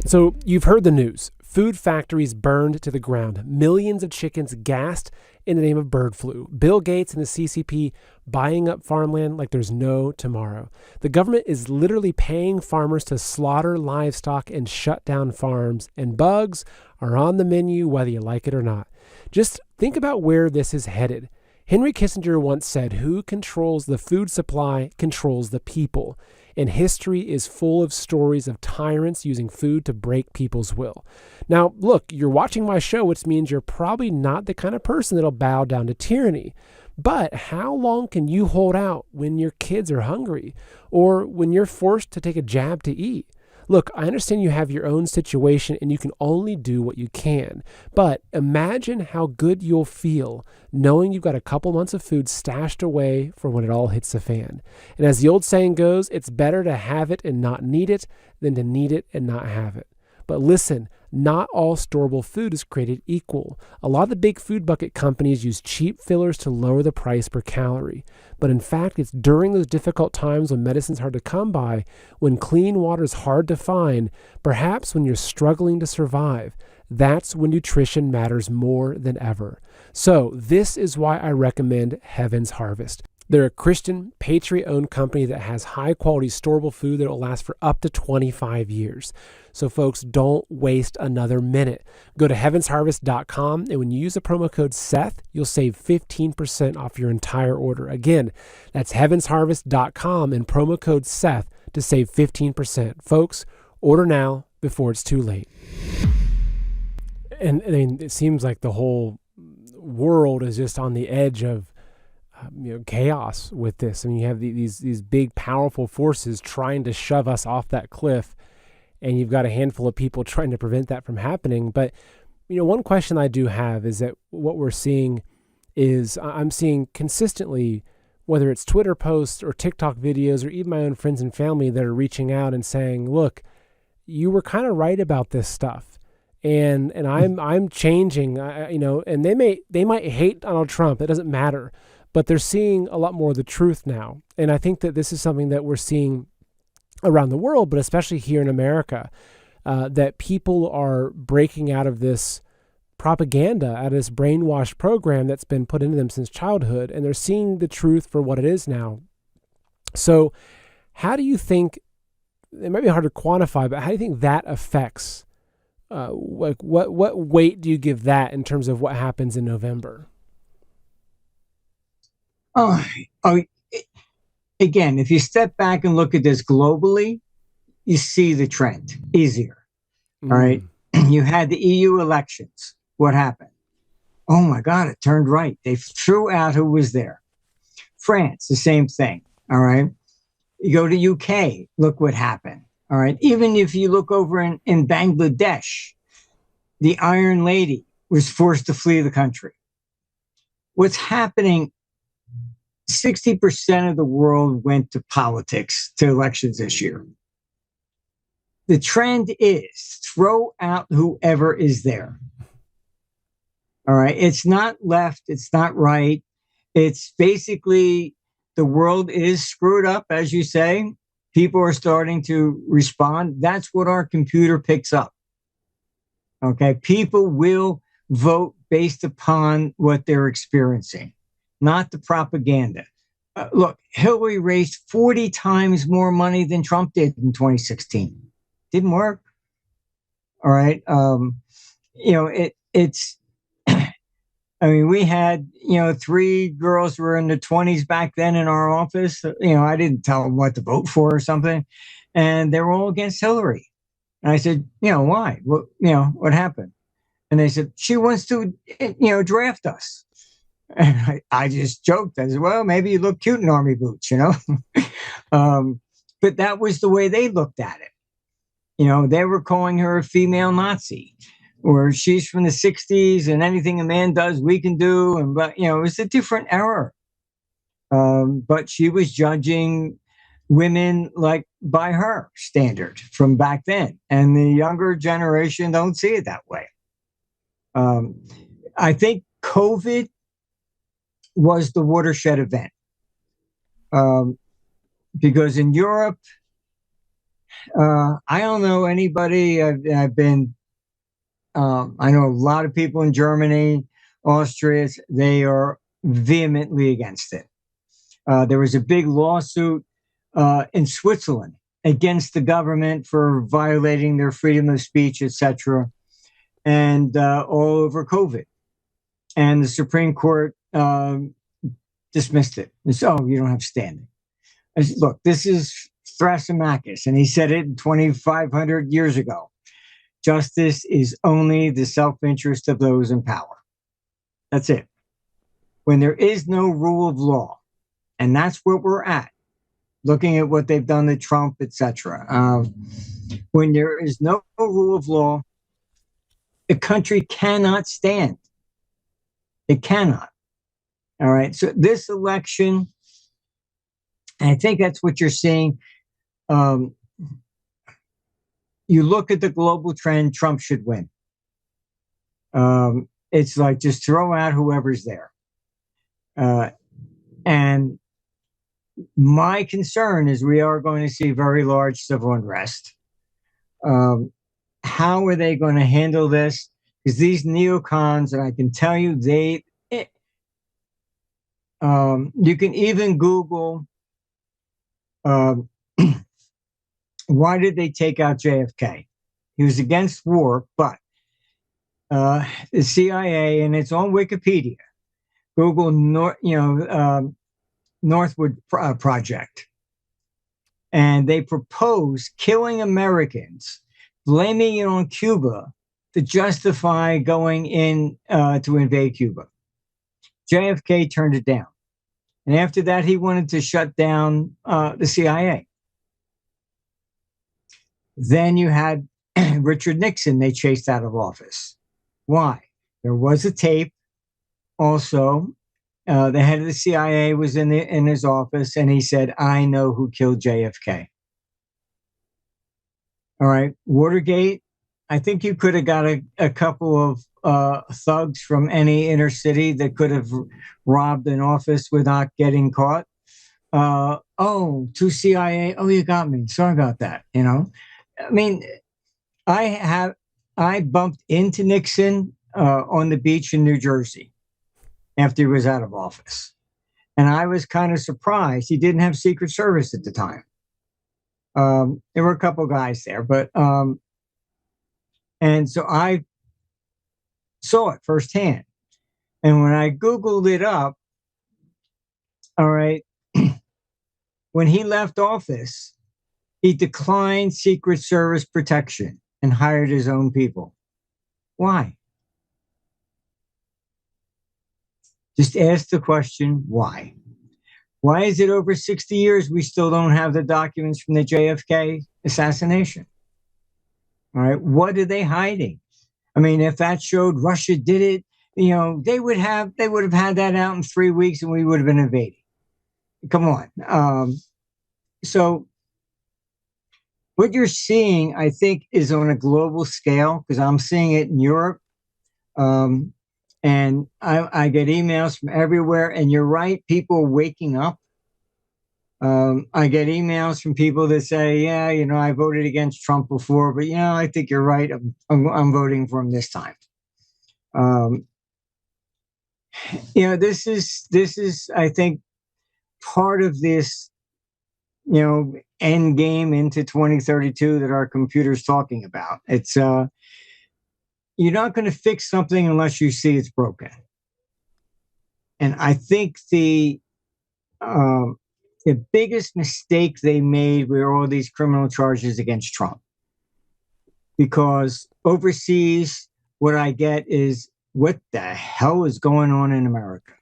So you've heard the news. Food factories burned to the ground. Millions of chickens gassed in the name of bird flu. Bill Gates and the CCP buying up farmland like there's no tomorrow. The government is literally paying farmers to slaughter livestock and shut down farms, and bugs are on the menu whether you like it or not. Just think about where this is headed. Henry Kissinger once said, "Who controls the food supply controls the people." And history is full of stories of tyrants using food to break people's will. Now, look, you're watching my show, which means you're probably not the kind of person that'll bow down to tyranny. But how long can you hold out when your kids are hungry or when you're forced to take a jab to eat? Look, I understand you have your own situation and you can only do what you can. But imagine how good you'll feel knowing you've got a couple months of food stashed away for when it all hits the fan. And as the old saying goes, it's better to have it and not need it than to need it and not have it. But listen, not all storable food is created equal. A lot of the big food bucket companies use cheap fillers to lower the price per calorie. But in fact, it's during those difficult times when medicine's hard to come by, when clean water is hard to find, perhaps when you're struggling to survive, that's when nutrition matters more than ever. So this is why I recommend Heaven's Harvest. They're a Christian, patriot-owned company that has high-quality storable food that will last for up to 25 years. So folks, don't waste another minute. Go to heavensharvest.com, and when you use the promo code Seth, you'll save 15% off your entire order. Again, that's heavensharvest.com and promo code Seth to save 15%. Folks, order now before it's too late. And I mean, it seems like the whole world is just on the edge of chaos with this. I mean, you have these big, powerful forces trying to shove us off that cliff, and you've got a handful of people trying to prevent that from happening. But, one question I do have is that what we're seeing is I'm seeing consistently, whether it's Twitter posts or TikTok videos or even my own friends and family that are reaching out and saying, look, you were kind of right about this stuff. And I'm changing, and they might hate Donald Trump. It doesn't matter. But they're seeing a lot more of the truth now. And I think that this is something that we're seeing around the world, but especially here in America, that people are breaking out of this propaganda, out of this brainwashed program that's been put into them since childhood, and they're seeing the truth for what it is now. So how do you think, it might be hard to quantify, but how do you think that affects, what weight do you give that in terms of what happens in November? Again, if you step back and look at this globally, you see the trend easier. All right. You had the EU elections. What happened? Oh my God, it turned right. They threw out who was there. France, the same thing. All right. You go to UK, look what happened. All right. Even if you look over in Bangladesh, the Iron Lady was forced to flee the country. What's happening? 60% of the world went to politics, to elections this year. The trend is throw out whoever is there. All right. It's not left. It's not right. It's basically the world is screwed up, as you say. People are starting to respond. That's what our computer picks up. Okay. People will vote based upon what they're experiencing, not the propaganda. Look, Hillary raised 40 times more money than Trump did in 2016. Didn't work. All right. It's, I mean, we had, 3 girls who were in the 20s back then in our office. I didn't tell them what to vote for or something. And they were all against Hillary. And I said, why? What happened? And they said, she wants to, draft us. And I just joked. I said, well, maybe you look cute in army boots, But that was the way they looked at it. They were calling her a female Nazi, or she's from the 60s and anything a man does, we can do. But it was a different era. But she was judging women like by her standard from back then. And the younger generation don't see it that way. I think COVID was the watershed event. Because in Europe, I don't know anybody. I've been, I know a lot of people in Germany, Austria, they are vehemently against it. There was a big lawsuit in Switzerland against the government for violating their freedom of speech, etc., and all over COVID. And the Supreme Court dismissed it. So you don't have standing. I said, look, this is Thrasymachus, and he said it 2,500 years ago. Justice is only the self-interest of those in power. That's it. When there is no rule of law, and that's where we're at, looking at what they've done to Trump, etc. When there is no rule of law, the country cannot stand. It cannot. All right. So this election, and I think that's what you're seeing. You look at the global trend, Trump should win. It's like just throw out whoever's there. And my concern is we are going to see very large civil unrest. How are they going to handle this? Because these neocons, and I can tell you, you can even Google, why did they take out JFK? He was against war, but the CIA, and it's on Wikipedia, Google, Northwood Project, and they propose killing Americans, blaming it on Cuba to justify going in to invade Cuba. JFK turned it down. And after that, he wanted to shut down the CIA. Then you had Richard Nixon, they chased out of office. Why? There was a tape. Also, the head of the CIA was in his office, and he said, I know who killed JFK. All right. Watergate, I think you could have got a couple of thugs from any inner city that could have robbed an office without getting caught. To CIA. Oh, you got me. Sorry about that. I mean, I bumped into Nixon on the beach in New Jersey after he was out of office. And I was kind of surprised. He didn't have Secret Service at the time. There were a couple guys there, but and so I saw it firsthand. And when I Googled it up, all right, when he left office, he declined Secret Service protection and hired his own people. Why? Just ask the question, why? Why is it over 60 years we still don't have the documents from the JFK assassination? All right, what are they hiding? I mean, if that showed Russia did it, they would have had that out in 3 weeks and we would have been invading. Come on. So what you're seeing, I think, is on a global scale, because I'm seeing it in Europe. And I get emails from everywhere. And you're right, people are waking up. I get emails from people that say, yeah, I voted against Trump before, but, I think you're right. I'm voting for him this time. This is, I think, part of this, end game into 2032 that our computer's talking about. It's, you're not going to fix something unless you see it's broken. And I think the biggest mistake they made were all these criminal charges against Trump. Because overseas, what I get is, what the hell is going on in America?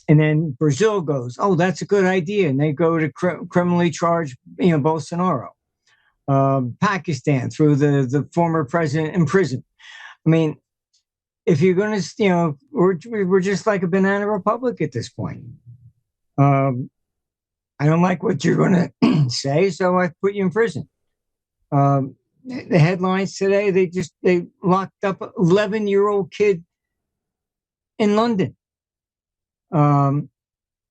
And then Brazil goes, oh, that's a good idea. And they go to criminally charge, Bolsonaro. Pakistan, through the former president in prison. I mean, if you're going to, we're just like a banana republic at this point. I don't like what you're going to say, so I put you in prison. The headlines today, they locked up an 11-year-old kid in London, um,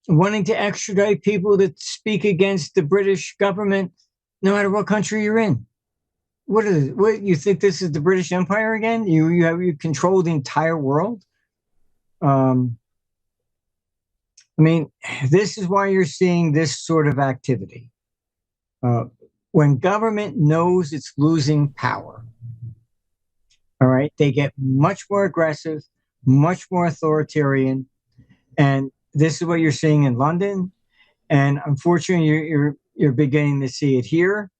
wanting to extradite people that speak against the British government, no matter what country you're in. What is it? What, you think this is the British Empire again? You control the entire world. I mean, this is why you're seeing this sort of activity. When government knows it's losing power, all right, they get much more aggressive, much more authoritarian, and this is what you're seeing in London. And unfortunately, you're beginning to see it here.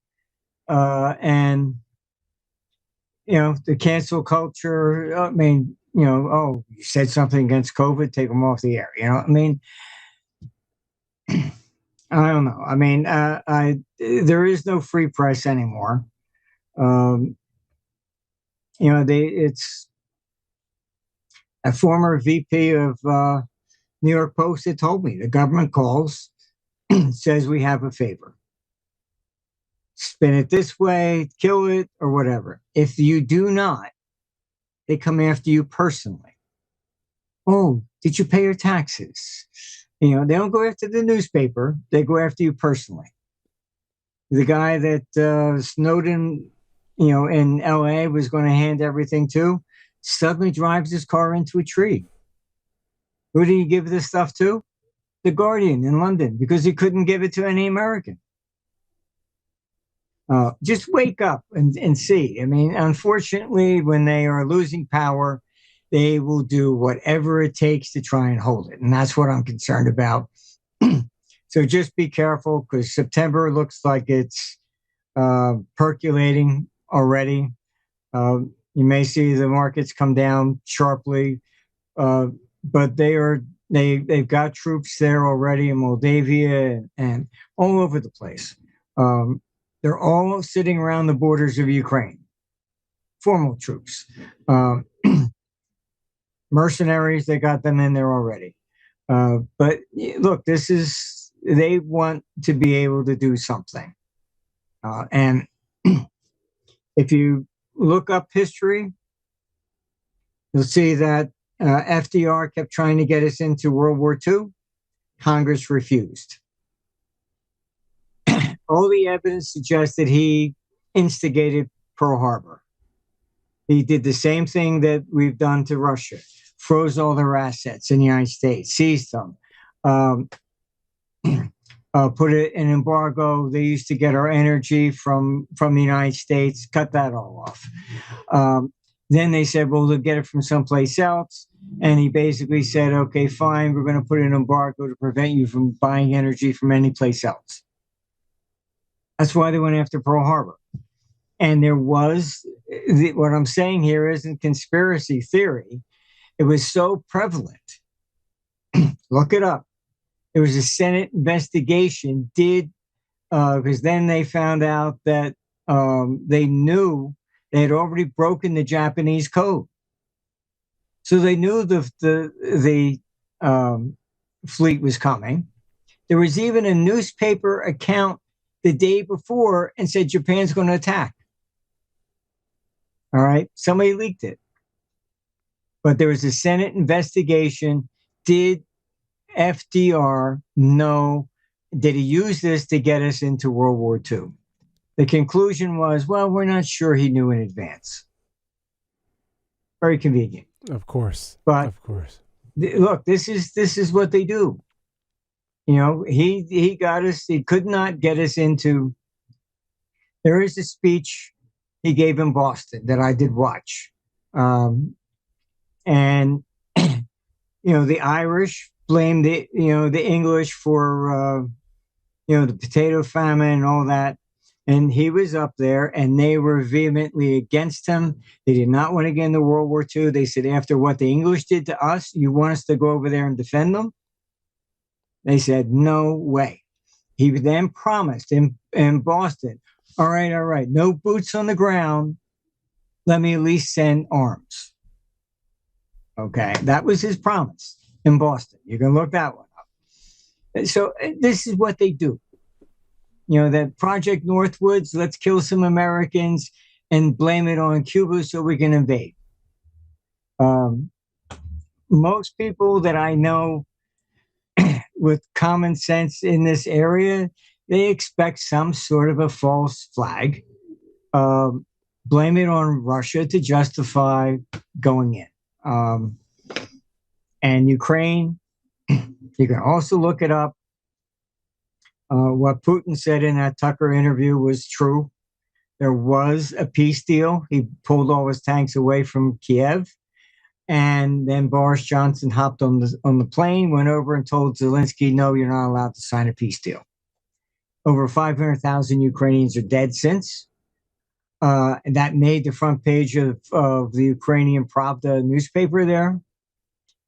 And the cancel culture. I mean, oh, you said something against COVID, take them off the air. I mean, I don't know. I mean, there is no free press anymore. It's a former VP of New York Post that told me the government calls, says we have a favor. Spin it this way, kill it, or whatever. If you do not, they come after you personally. Oh, did you pay your taxes? They don't go after the newspaper. They go after you personally. The guy that Snowden, in LA was going to hand everything to, suddenly drives his car into a tree. Who did he give this stuff to? The Guardian in London, because he couldn't give it to any American. Just wake up and see. I mean, unfortunately, when they are losing power, they will do whatever it takes to try and hold it. And that's what I'm concerned about. So just be careful, because September looks like it's percolating already. You may see the markets come down sharply, but they've got troops there already in Moldavia and all over the place. They're all sitting around the borders of Ukraine, formal troops. Mercenaries, they got them in there already. But look, they want to be able to do something. And if you look up history, you'll see that FDR kept trying to get us into World War II. Congress refused. All the evidence suggests that he instigated Pearl Harbor. He did the same thing that we've done to Russia, froze all their assets in the United States, seized them, put an embargo. They used to get our energy from the United States, cut that all off. Then they said, well, they'll get it from someplace else. And he basically said, okay, fine, we're going to put an embargo to prevent you from buying energy from any place else. That's why they went after Pearl Harbor. And there was, what I'm saying here isn't conspiracy theory. It was so prevalent. Look it up. There was a Senate investigation, because then they found out that they knew they had already broken the Japanese code. So they knew the fleet was coming. There was even a newspaper account the day before and said Japan's going to attack. All right, somebody leaked it. But there was a Senate investigation. Did FDR know? Did he use this to get us into World War II? The conclusion was, well, we're not sure he knew in advance. Very convenient. Of course. But of course. Look, this is what they do. He got us. He could not get us into. There is a speech he gave in Boston that I did watch, and the Irish blamed the English for the potato famine and all that. And he was up there, and they were vehemently against him. They did not want to get into World War II. They said, after what the English did to us, you want us to go over there and defend them? They said, no way. He then promised in Boston, all right, no boots on the ground. Let me at least send arms. Okay, that was his promise in Boston. You can look that one up. So this is what they do. That Project Northwoods, let's kill some Americans and blame it on Cuba so we can invade. most people that I know with common sense in this area, they expect some sort of a false flag. Blame it on Russia to justify going in. And Ukraine, you can also look it up. What Putin said in that Tucker interview was true. There was a peace deal. He pulled all his tanks away from Kiev. And then Boris Johnson hopped on the plane, went over and told Zelensky, no, you're not allowed to sign a peace deal. Over 500,000 Ukrainians are dead since. And that made the front page of the Ukrainian Pravda newspaper there.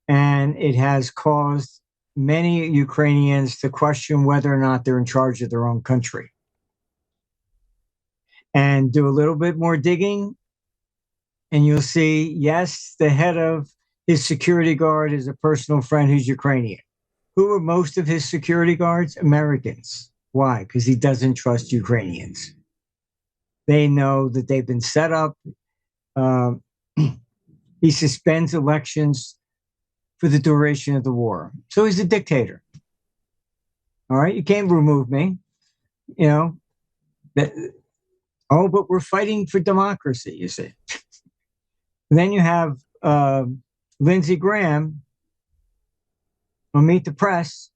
And it has caused many Ukrainians to question whether or not they're in charge of their own country. And do a little bit more digging, and you'll see, yes, the head of his security guard is a personal friend who's Ukrainian. Who are most of his security guards? Americans. Why? Because he doesn't trust Ukrainians. They know that they've been set up. He suspends elections for the duration of the war. So he's a dictator. All right, you can't remove me. You know, but we're fighting for democracy, you see. Then you have Lindsey Graham on Meet the Press,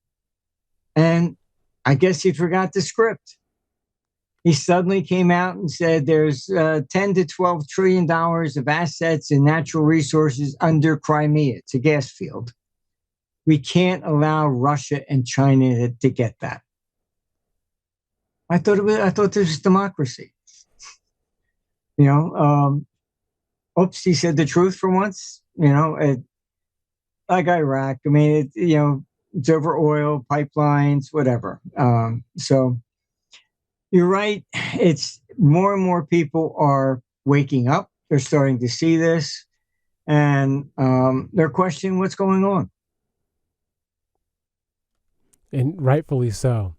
and I guess he forgot the script. He suddenly came out and said there's $10 to $12 trillion of assets and natural resources under Crimea. It's a gas field. We can't allow Russia and China to get that. I thought this was democracy. You know, oops, he said the truth for once. You know, like Iraq. I mean, it's over oil, pipelines, whatever. So you're right. It's more and more people are waking up. They're starting to see this, and they're questioning what's going on. And rightfully so.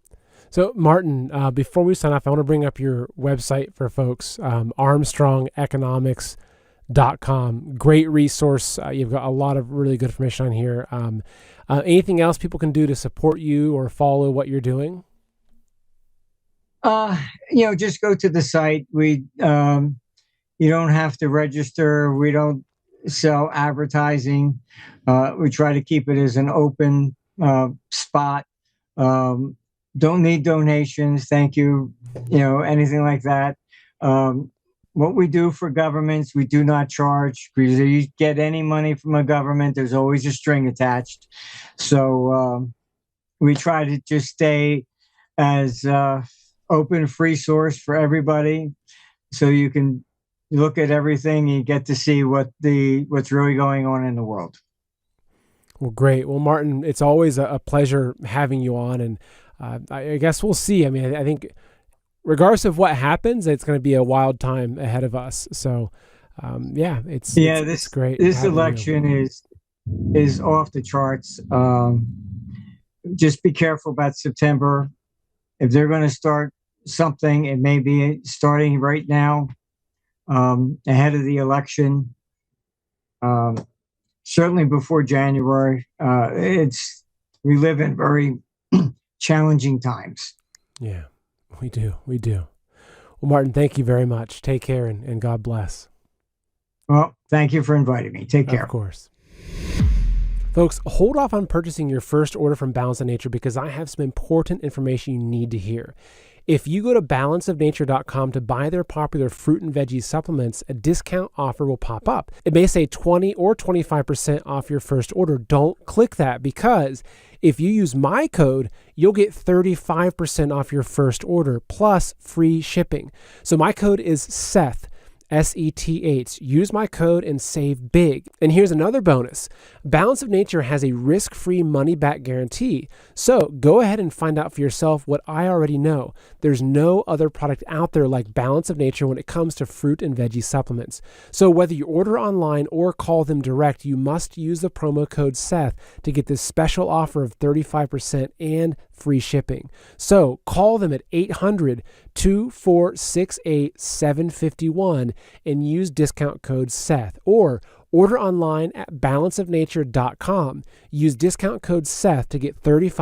So, Martin, before we sign off, I want to bring up your website for folks, armstrongeconomics.com. Great resource. You've got a lot of really good information on here. Anything else people can do to support you or follow what you're doing? Just go to the site. You don't have to register. We don't sell advertising. We try to keep it as an open spot. Don't need donations. Thank you. Anything like that. What we do for governments, we do not charge, because if you get any money from a government, there's always a string attached. So we try to just stay as open, free source for everybody, so you can look at everything and you get to see what's really going on in the world. Well, great. Well, Martin, it's always a pleasure having you on, and I guess we'll see. I mean, I think regardless of what happens, it's going to be a wild time ahead of us. So, it's great. This election is off the charts. Just be careful about September. If they're going to start something, it may be starting right now, ahead of the election. Certainly before January. We live in very challenging times. Yeah, we do. Well, Martin, thank you very much. Take care, and God bless. Well, thank you for inviting me. Take care. Of course. Folks, hold off on purchasing your first order from Balance of Nature, because I have some important information you need to hear. If you go to balanceofnature.com to buy their popular fruit and veggie supplements, a discount offer will pop up. It may say 20 or 25% off your first order. Don't click that, because if you use my code, you'll get 35% off your first order plus free shipping. So my code is Seth. SETH. Use my code and save big. And here's another bonus. Balance of Nature has a risk-free money-back guarantee. So go ahead and find out for yourself what I already know. There's no other product out there like Balance of Nature when it comes to fruit and veggie supplements. So whether you order online or call them direct, you must use the promo code Seth to get this special offer of 35% and free shipping. So call them at 800-2468-751 and use discount code Seth, or Order online at balanceofnature.com. Use discount code Seth to get 35